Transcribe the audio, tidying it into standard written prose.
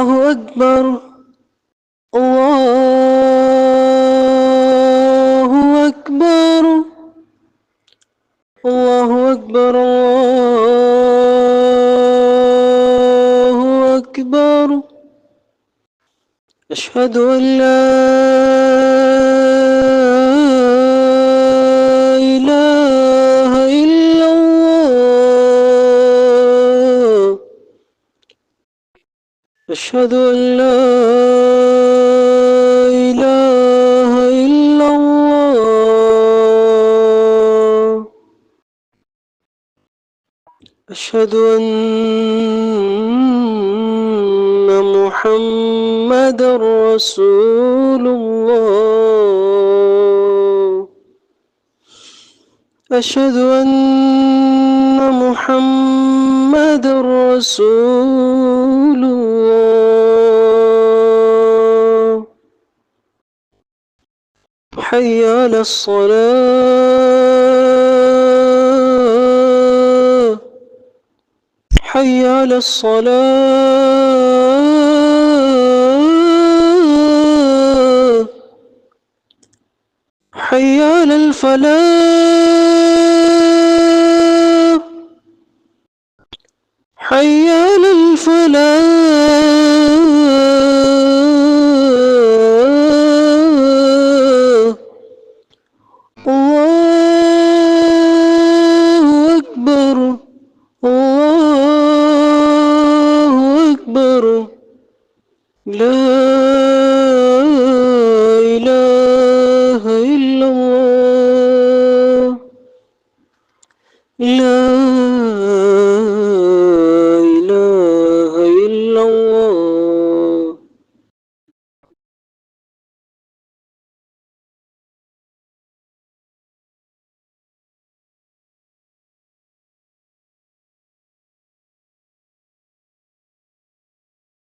الله أكبر الله أكبر الله أكبر الله أكبر أشهد أن لا إله إلا الله أشهد أن لا إله إلا الله أشهد أن محمدا رسول الله أشهد أن محمدا رسول الله حي على الصلاة حي على الصلاة حي على الفلاح حي على الفلاح الله أكبر الله أكبر لا